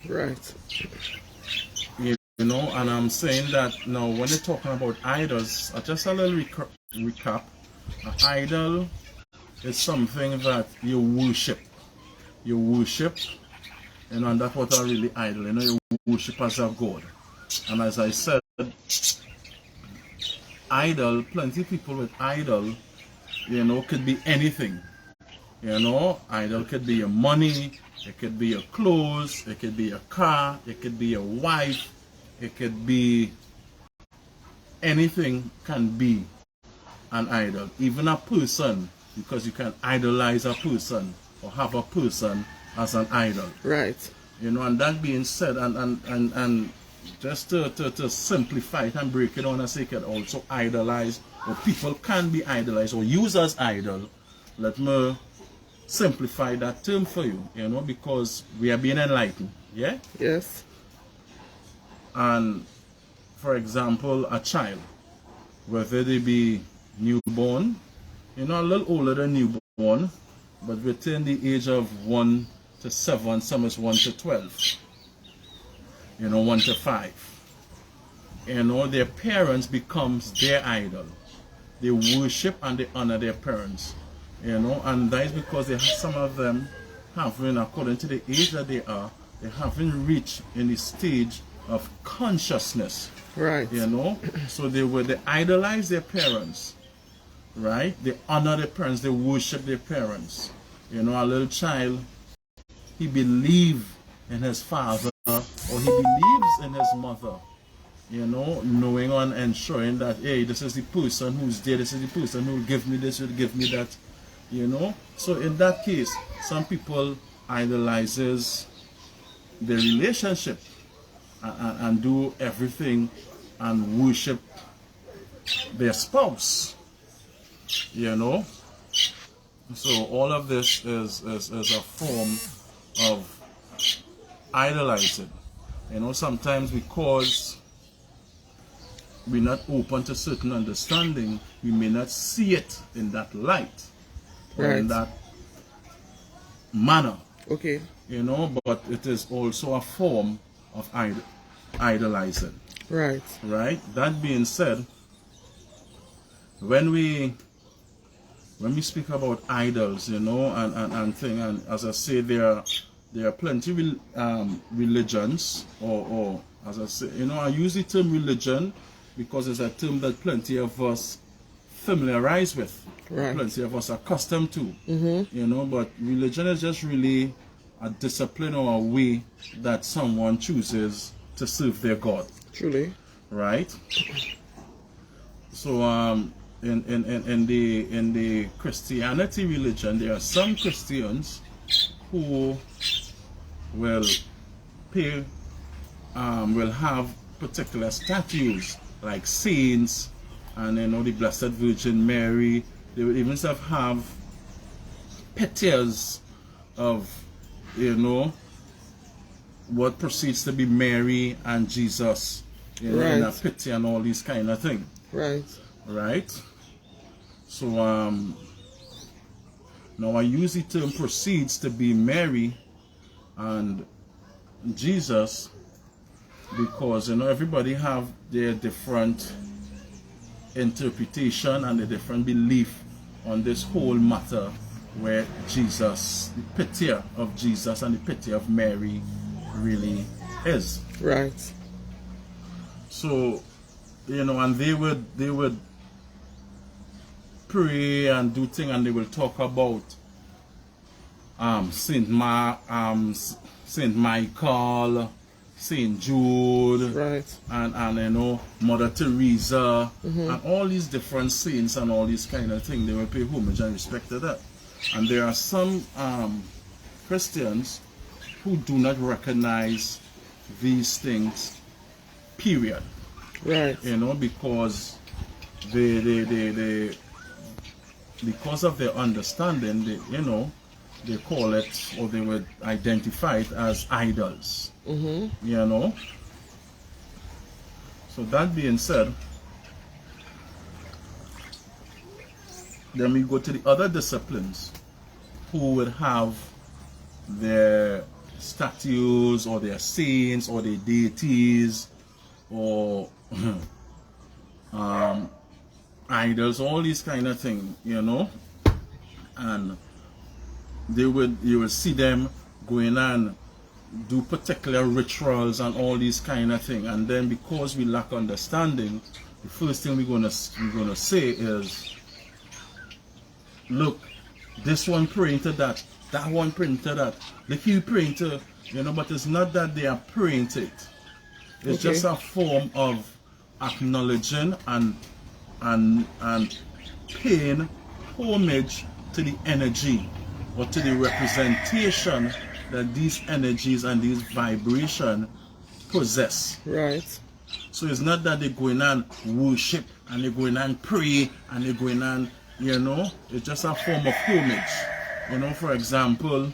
Right. You know, and I'm saying that now when you're talking about idols, just a little recap. An idol is something that you worship. You worship, you know, and that's what are really idol. You know, you worship as a god. And as I said, idol, plenty of people with idol, you know, could be anything. You know, idol could be your money, it could be your clothes, it could be your car, it could be your wife, it could be anything can be an idol. Even a person, because you can idolize a person or have a person as an idol. Right. You know, and that being said, and just to simplify it and break it down and say it can also idolize, or people can be idolized or used as idol. Let me simplify that term for you, you know, because we are being enlightened. Yeah? Yes. And for example, a child, whether they be newborn, you know, a little older than newborn, but within the age of 1 to 7, some is 1 to 12, you know, 1 to 5. You know, their parents becomes their idol. They worship and they honor their parents. You know, and that is because they have, some of them haven't, according to the age that they haven't reached in the stage of consciousness. Right. You know, so they idolize their parents, right? They honor their parents, they worship their parents. You know, a little child, he believes in his father or he believes in his mother. You know, knowing and ensuring that, hey, this is the person who's there, this is the person who will give me this, will give me that. You know, so in that case, some people idolizes the relationship and do everything and worship their spouse. You know, so all of this is a form of idolizing. You know, sometimes because we're not open to certain understanding, we may not see it in that light. Right. In that manner. Okay. You know, but it is also a form of idolizing. Right. Right? That being said, when we speak about idols, you know, and thing, and as I say, there are plenty religions, or as I say, you know, I use the term religion because it's a term that plenty of us familiarize with. Right. Plenty of us are accustomed to. You know, but religion is just really a discipline or a way that someone chooses to serve their God. Truly. Right? So in the Christianity religion, there are some Christians who will will have particular statues like saints, and you know, the Blessed Virgin Mary. They will even have pictures of, you know, what proceeds to be Mary and Jesus, you know, in a picture and all these kind of things. Right. Right? So now I use the term proceeds to be Mary and Jesus because, you know, everybody have their different interpretation and a different belief on this whole matter, where Jesus, the picture of Jesus and the picture of Mary really is. Right. So, you know, and they would pray and do things, and they will talk about Saint Michael, Saint Jude, right, and you know, Mother Teresa, and all these different saints and all these kind of things. They will pay homage and respect to that. And there are some Christians who do not recognize these things, period. Right. You know, because they because of their understanding, you know, they call it, or they would identify it as idols. You know. So that being said, then we go to the other disciplines who would have their statues or their saints or their deities or idols, all these kind of things, you know. And you will see them going and do particular rituals and all these kind of things. And then because we lack understanding, the first thing we're gonna say is, look, this one praying to that one praying to that. Look, you praying to, you know, but it's not that they are praying to it. It's just a form of acknowledging and paying homage to the energy or to the representation that these energies and these vibration possess. Right. So it's not that they're going and worship and they're going and pray and they're going and, you know, it's just a form of homage. You know, for example,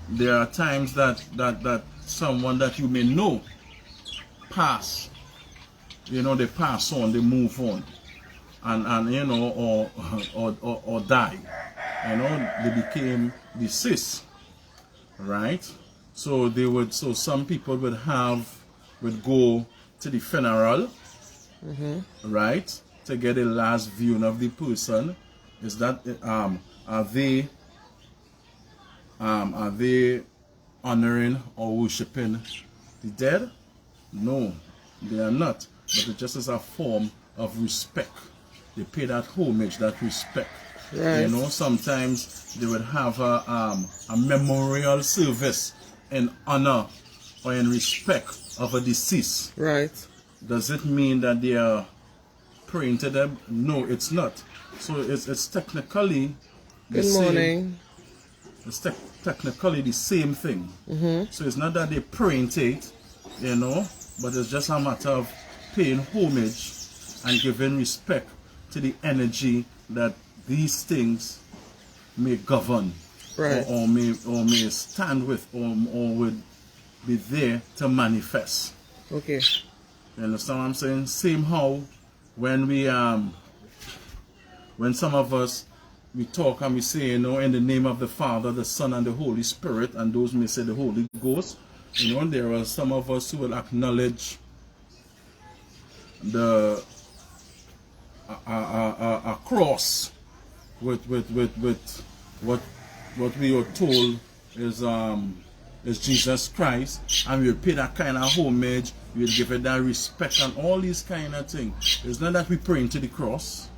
there are times that someone that you may know pass, you know, they pass on, they move on, and you know, or die, you know, they became deceased, right? So some people would go to the funeral, right, to get a last viewing of the person. Is that are they honoring or worshiping the dead? No, they are not. But it just as a form of respect. They pay that homage, that respect. Right. You know, sometimes they would have a memorial service in honor or in respect of a deceased. Right. Does it mean that they are praying to them? No, it's not. So it's technically the Good morning. It's technically the same thing. So it's not that they're praying to it, you know, but it's just a matter of paying homage and giving respect to the energy that these things may govern, right, or may stand with, or would be there to manifest. Okay. You understand what I'm saying? Same how when we when some of us we talk and we say, you know, in the name of the Father, the Son, and the Holy Spirit, and those may say the Holy Ghost, you know, there are some of us who will acknowledge a cross with what we are told is Jesus Christ, and we will pay that kind of homage, we will give it that respect and all these kind of things. It's not that we praying to the cross,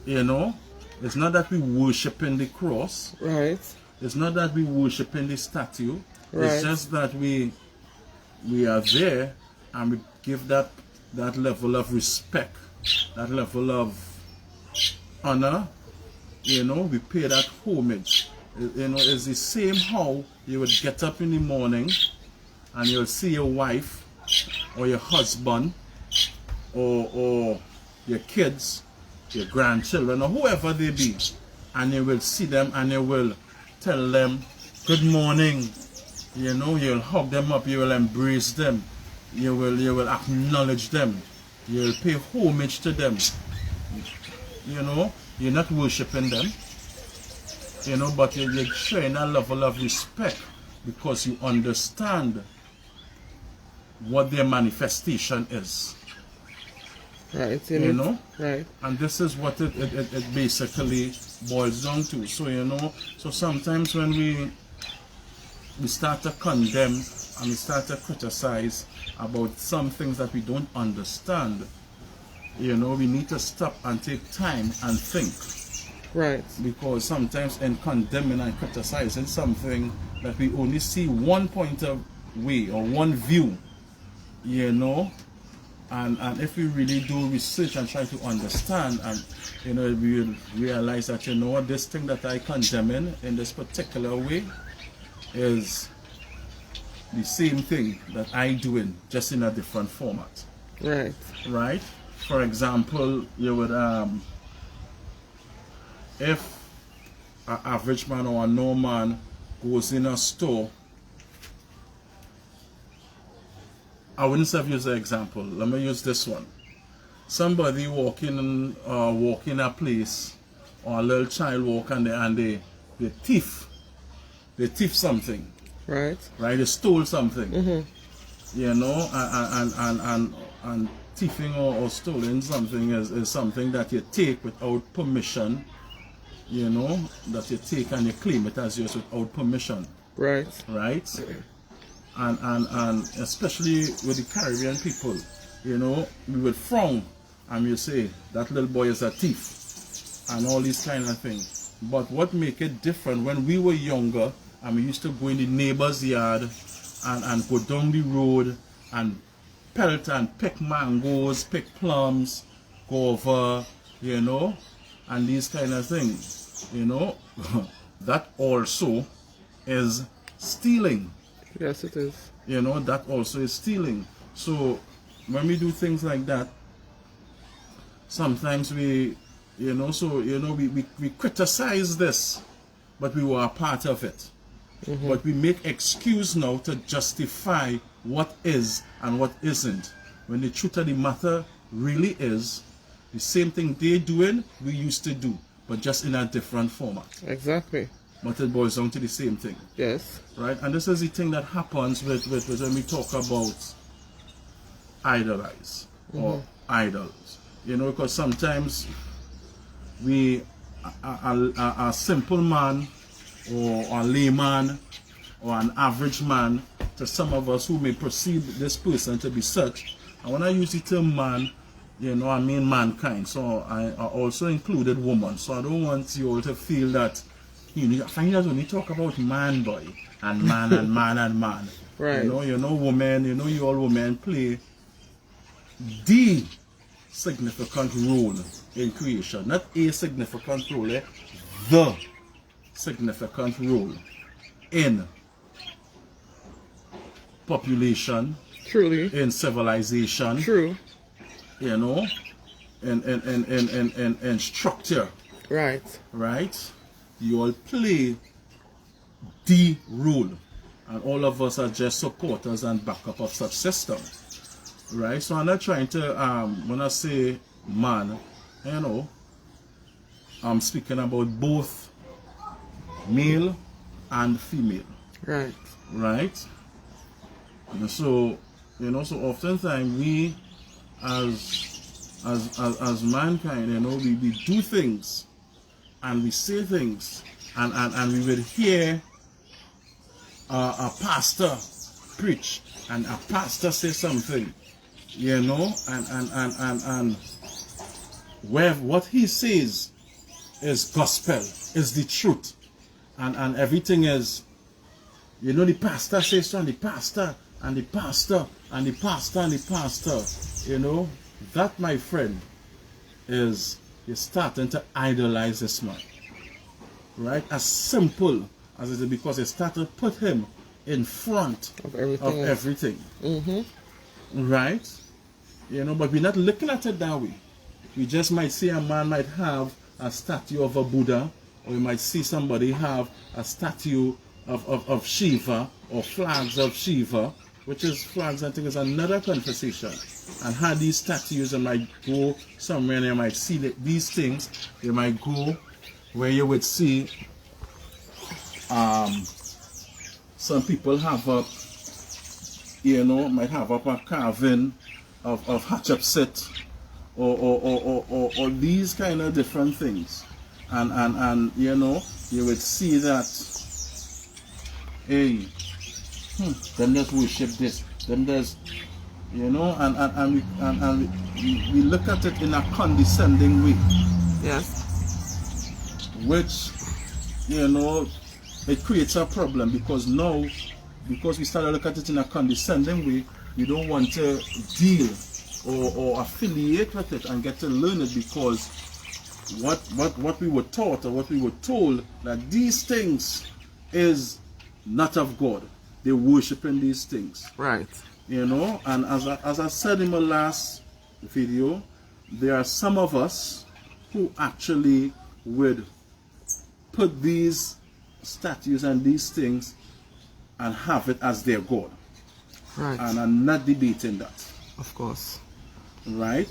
you know. It's not that we worshiping the cross. Right. It's not that we worshiping the statue. Right. It's just that we are there and we give that level of respect, that level of honor, you know, we pay that homage. You know, it's the same how you would get up in the morning and you'll see your wife or your husband or your kids, your grandchildren, or whoever they be, and you will see them and you will tell them good morning. You know, you'll hug them up, you will embrace them, you will acknowledge them, you'll pay homage to them. You know, you're not worshiping them, you know, but you're showing a level of respect because you understand what their manifestation is. Right. You know? Right. And this is what it basically boils down to. So, you know, so sometimes when we start to condemn and we start to criticize about some things that we don't understand, you know, we need to stop and take time and think. Right. Because sometimes in condemning and criticizing something that we only see one point of way or one view, you know, and if we really do research and try to understand, and you know, we will realize that, you know what, this thing that I condemn in this particular way is the same thing that I doing, just in a different format. Right. Right? For example, you would if an average man or a normal man goes in a store, I wouldn't have used the example. Let me use this one. Somebody walking a place, or a little child walking there, and the thief they thief something, Right. right? They stole something, Mm-hmm. you know, and thieving or stealing something is something that you take without permission, you know, that you take and you claim it as yours without permission, Right. right? And especially with the Caribbean people, you know, we would frown and you say that little boy is a thief and all these kind of things. But what make it different, when we were younger and we used to go in the neighbor's yard and go down the road and pelt and pick mangoes, pick plums, guava, you know, and these kind of things, you know, that also is stealing. Yes, it is. You know, that also is stealing. So when we do things like that, sometimes we, you know, so, you know, we criticize this, but we were a part of it. Mm-hmm. But we make excuse now to justify what is and what isn't. When the truth of the matter really is, the same thing they're doing, we used to do, but just in a different format. Exactly. But it boils down to the same thing. Yes. Right? And this is the thing that happens with when we talk about idolize or idols. You know, because sometimes we, a simple man or a layman or an average man, to some of us who may perceive this person to be such, and when I use the term man, you know, I mean mankind. So I also included woman. So I don't want you all to feel that, you know, I find that when we talk about man boy and man and man and man, Right. you know, women, you know, you all women play the significant role in creation, not a significant role, the significant role in population, Truly. in civilization, True. you know, and structure, Right. right? You all play the role, and all of us are just supporters and backup of such system, right? So I'm not trying to, when I say man, you know, I'm speaking about both male and female, Right. right? And so, you know, so oftentimes we as mankind, you know, we do things and we say things and we will hear a pastor preach and a pastor say something, you know, and where what he says is gospel, is the truth, and everything is, you know, the pastor says so, and the pastor and the pastor and the pastor and the pastor, you know, that, my friend, is you're starting to idolize this man, right? As simple as it is, because you start to put him in front Of everything. of else. everything, Mm-hmm. right? You know, but we're not looking at it that way. We just might see a man might have a statue of a Buddha, or we might see somebody have a statue of Shiva, or flags of Shiva, which is flags, I think, is another conversation. And how these statues, they might go somewhere and you might see that these things, they might go where you would see some people have up, you know, might have up a carving of Hatshepsut or these kind of different things. And you know, you would see that, hey, them just worship this, them just, you know, and we look at it in a condescending way, Yes. which, you know, it creates a problem, because now, because we start to look at it in a condescending way, we don't want to deal or affiliate with it and get to learn it, because what we were taught or what we were told, that these things is not of God. They're worshiping these things. Right. You know, and as I said in my last video, there are some of us who actually would put these statues and these things and have it as their God. Right. And I'm not debating that, Of course. right?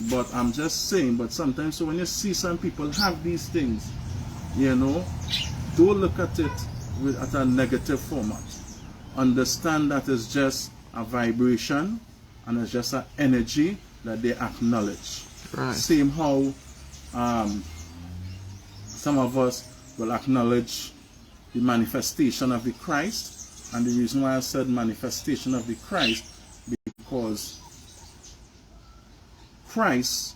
But I'm just saying, but sometimes, so when you see some people have these things, you know, don't look at it at a negative format. Understand that it's just a vibration and it's just an energy that they acknowledge. Right. Same how some of us will acknowledge the manifestation of the Christ, and the reason why I said manifestation of the Christ, because Christ,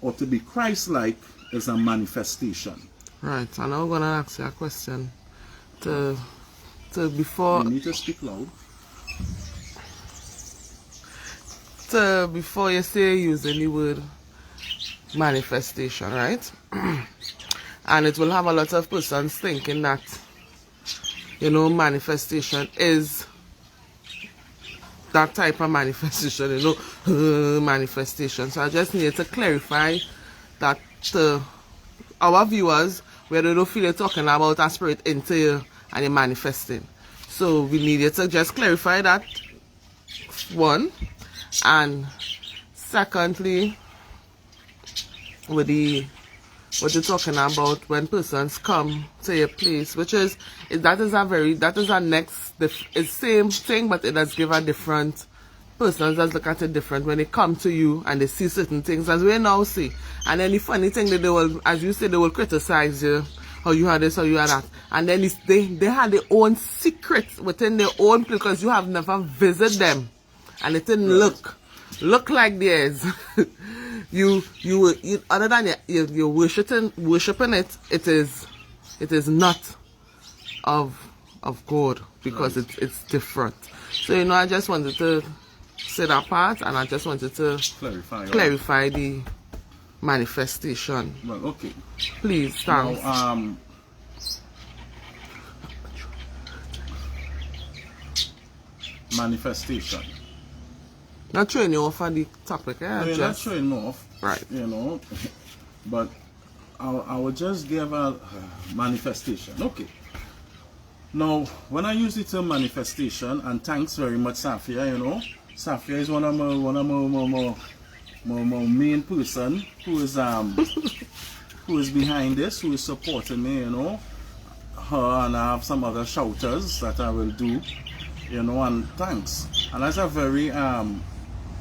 or to be Christ-like, is a manifestation. Right, and I'm gonna ask you a question. To before You need to speak loud. Before you say using the word manifestation, right? And it will have a lot of persons thinking that, you know, manifestation is that type of manifestation, you know, manifestation. So I just need to clarify that to our viewers, where they don't feel you're talking about a spirit into you and you're manifesting. So we need you to just clarify that, one. And secondly, with what you're talking about when persons come to your place, which is that is a next, it's same thing, but it does give a different, persons does look at it different when they come to you and they see certain things as we now see. And then the funny thing that they will, as you say, they will criticize you, how you had this, how you had that, and then they had their own secrets within their own place because you have never visited them, and it didn't look like theirs. you other than you're worshiping it, it is not of God, because it's different. So, you know, I just wanted to say that part, and I just wanted to clarify the manifestation. Well, okay. Please, thanks. Now, manifestation. Not showing you off on the topic, eh? No, you're not showing off, right? You know, but I will just give a manifestation. Okay. Now, when I use the term manifestation, and thanks very much, Safia. You know, Safia is one of my main person who is behind this, who is supporting me. You know, her, and I have some other shouters that I will do. You know, and thanks. And that's a very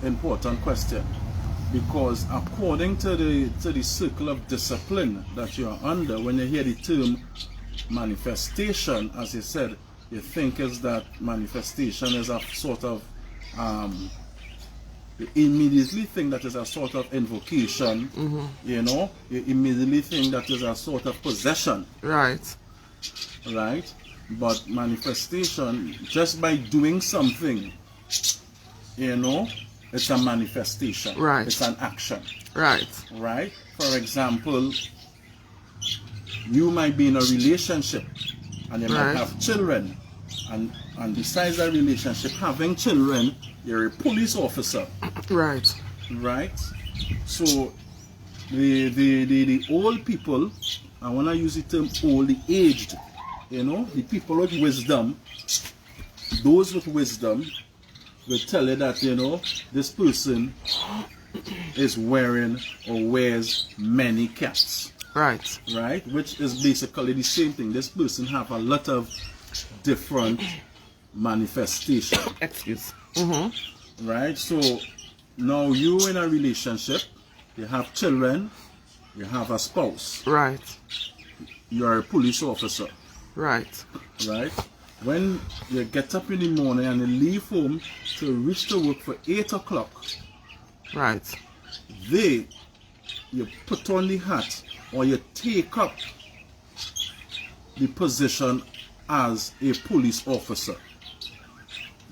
important question, because according to the circle of discipline that you are under, when you hear the term manifestation, as you said, you think is that manifestation is a sort of you immediately think that is a sort of invocation. You know, you immediately think that is a sort of possession, right? But manifestation, just by doing something, you know, it's a manifestation. Right. It's an action. Right. Right? For example, you might be in a relationship and you might have children. And besides that relationship, having children, you're a police officer. Right. Right? So the old people, I want to use the term old, the aged, you know, the people with wisdom, those with wisdom will tell you that, you know, this person is wearing or wears many caps. Right. Right? Which is basically the same thing. This person have a lot of different manifestations. Excuse. Right? So now you in a relationship, you have children, you have a spouse. Right. You are a police officer. Right. Right? When you get up in the morning and you leave home to reach to work for 8 o'clock, right, you put on the hat, or you take up the position as a police officer,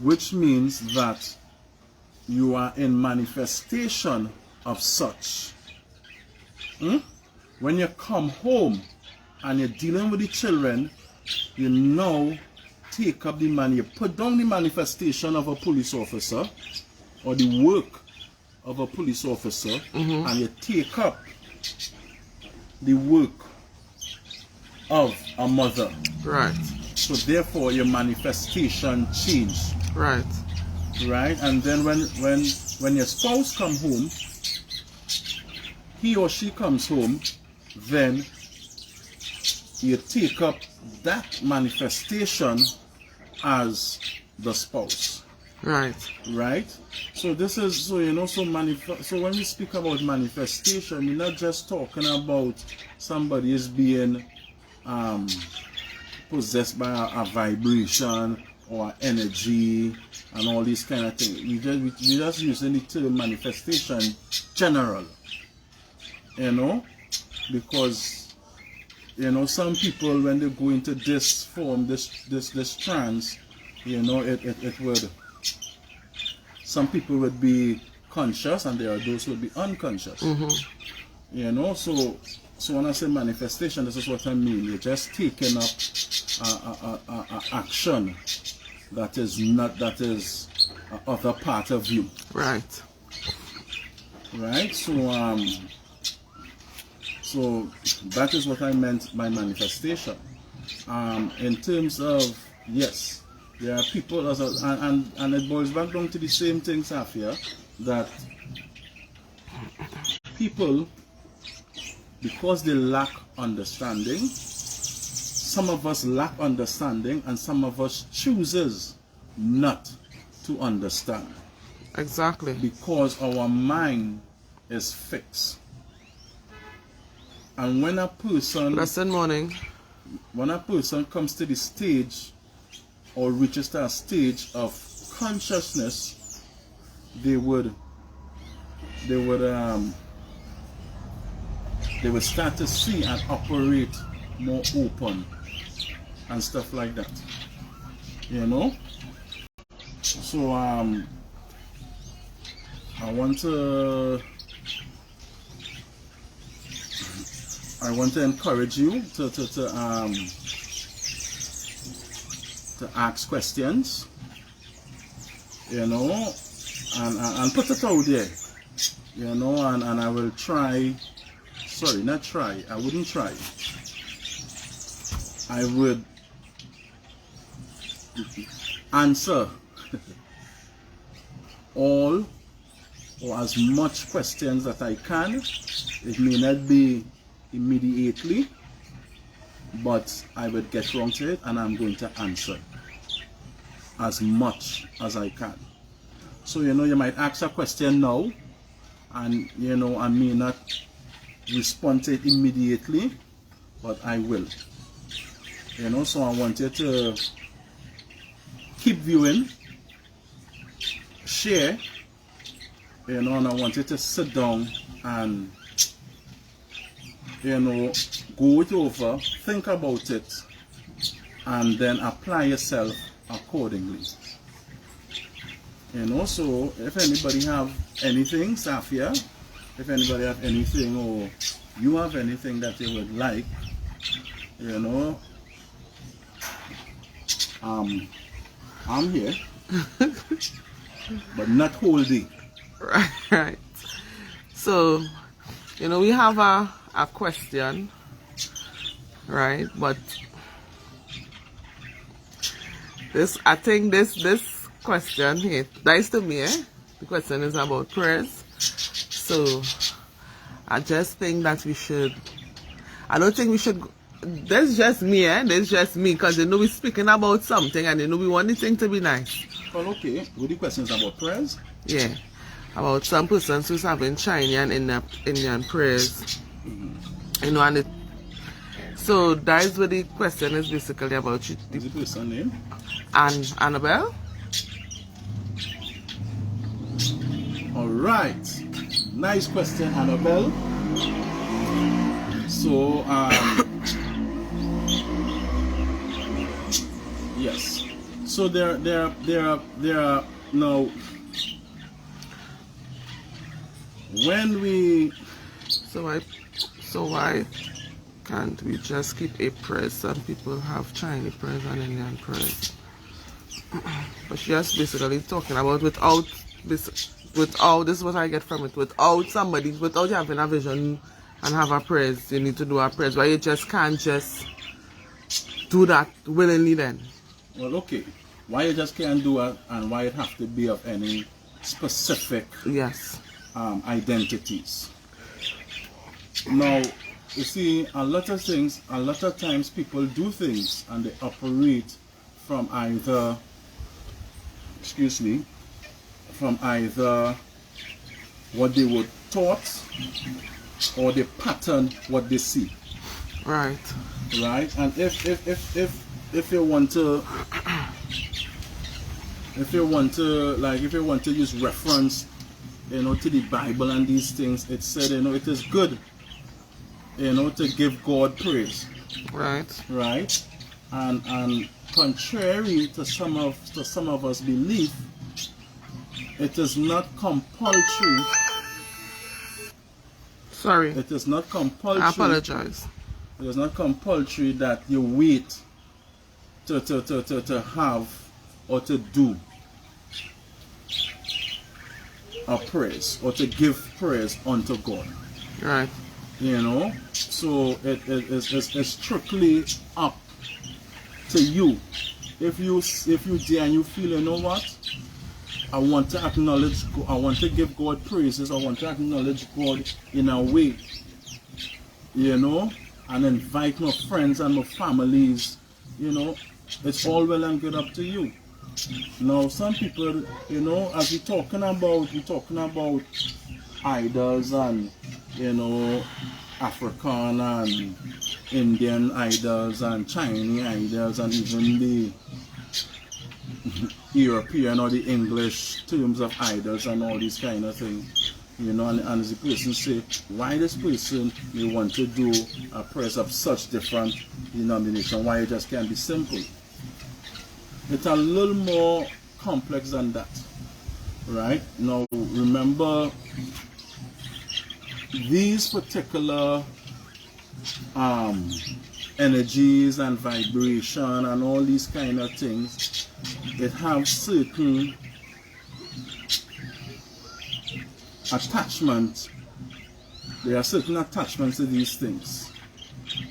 which means that you are in manifestation of such. When you come home and you're dealing with the children, you now take up the you put down the manifestation of a police officer or the work of a police officer, and you take up the work of a mother. Right. So therefore your manifestation change. Right. Right? And then when your spouse comes home, he or she comes home, then you take up that manifestation as the spouse. Right. Right? So this is so you know so so when we speak about manifestation, we're not just talking about somebody is being possessed by a vibration or energy and all these kind of things. We just using the term manifestation general. You know? Because you know some people when they go into this form, this trance, you know, it would some people would be conscious and there are those who would be unconscious. You know, so when I say manifestation, this is what I mean. You're just taking up a action that is other part of you. Right. Right? So that is what I meant by manifestation. In terms of, yes, there are people, and it boils back down to the same thing, Safia, that people, because they lack understanding, some of us lack understanding and some of us chooses not to understand. Exactly. Because our mind is fixed. And when a person comes to the stage or reaches to a stage of consciousness, they would start to see and operate more open and stuff like that. You know? So I want to encourage you to ask questions, you know, and put it out there, you know, and I will try. Sorry, not try. I wouldn't try. I would answer all or as much questions that I can. It may not be immediately, but I would get around to it and I'm going to answer as much as I can. So, you know, you might ask a question now and, you know, I may not respond to it immediately, but I will. You know, so I want you to keep viewing, share, you know, and I want you to sit down and, you know, go it over, think about it, and then apply yourself accordingly. You know, so if anybody have anything, Safia, if anybody have anything or you have anything that you would like, you know, I'm here, but not whole day. Right. So, you know, we have a question, right? But I think this question here, nice to me, the question is about prayers. So I just think that I don't think we should, that's just me, because you know we're speaking about something and you know we want the thing to be nice. Well, okay, with the questions about prayers? Yeah, about some persons who's having Chinese and Indian prayers. You know, and so that is what the question is basically about. Is the person name? Annabelle? Alright. Nice question, Annabelle. So, yes. So there are now when we So why can't we just keep a prayers? Some people have Chinese prayers and Indian prayers. But she just basically talking about without this is what I get from it, without you having a vision and have a prayers, you need to do a prayers, but you just can't just do that willingly then. Well, okay. Why you just can't do it and why it have to be of any specific yes identities. Now, you see, a lot of times people do things and they operate from either, from either what they were taught or they pattern what they see. Right. Right? And if you want to use reference, to the Bible and these things, it said, it is good, to give God praise. Right. Right? And contrary to some of us belief, it is not compulsory. Sorry. It is not compulsory. I apologize. It is not compulsory that you wait to have or to do a praise or to give praise unto God. Right. So it's strictly up to you. If you dare and you feel, what? I want to acknowledge God, I want to give God praises, I want to acknowledge God in a way, and invite my friends and my families, it's all well and good up to you. Now some people, as we're talking about idols and, African and Indian idols and Chinese idols and even the European or the English terms of idols and all these kind of things, and as the person say, why this person may want to do a praise of such different denomination, why it just can't be simple. It's a little more complex than that, right? Now remember, these particular energies and vibration and all these kind of things, it have certain attachments. There are certain attachments to these things,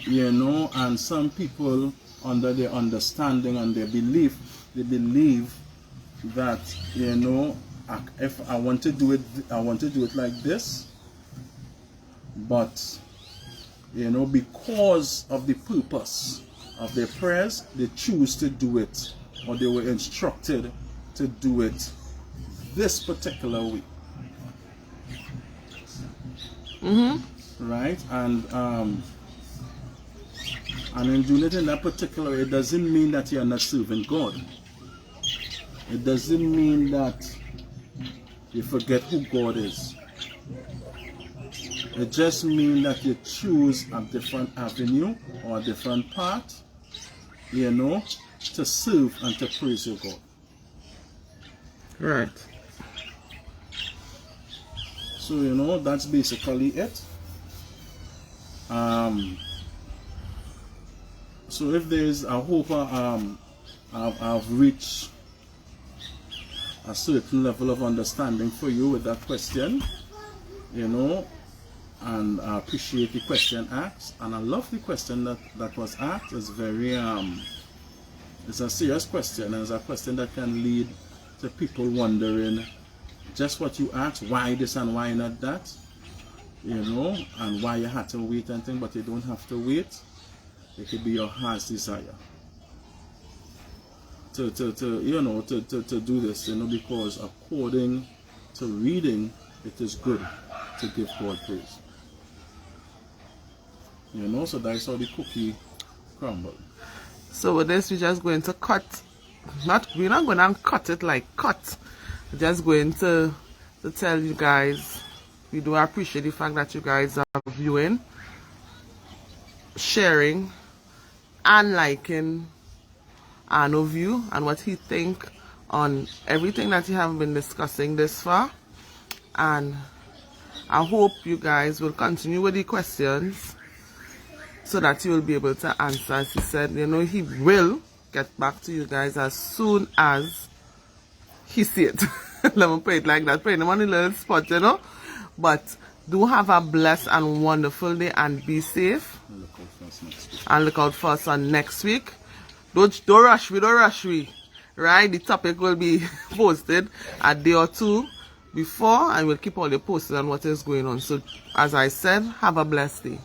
and some people, under their understanding and their belief, they believe that, if I want to do it, I want to do it like this, but because of the purpose of their prayers, they choose to do it, or they were instructed to do it this particular way. Right? And in doing it in that particular way, it doesn't mean that you are not serving God. It doesn't mean that you forget who God is. It just means that you choose a different avenue or a different path, to serve and to praise your God. Right. So, that's basically it. So if there's, I hope I've reached a certain level of understanding for you with that question, and I appreciate the question asked, and I love the question that was asked. It's very it's a serious question, and it's a question that can lead to people wondering just what you asked, why this and why not that, and why you had to wait and things, but you don't have to wait. It could be your heart's desire to do this, because according to reading, it is good to give God praise. So that's how the cookie crumble. So with this, we're just going to cut. We're not going to cut it like cut. We're just going to tell you guys, we do appreciate the fact that you guys are viewing, sharing, and liking Arno's view and what he think on everything that you have been discussing this far. And I hope you guys will continue with the questions so that you will be able to answer. As he said, he will get back to you guys as soon as he see it. Let me put it like that. Put him on a little spot, But do have a blessed and wonderful day and be safe. And look out for us on next week. Don't rush me. Right? The topic will be posted a day or two before, and we'll keep all the posted on what is going on. So as I said, have a blessed day.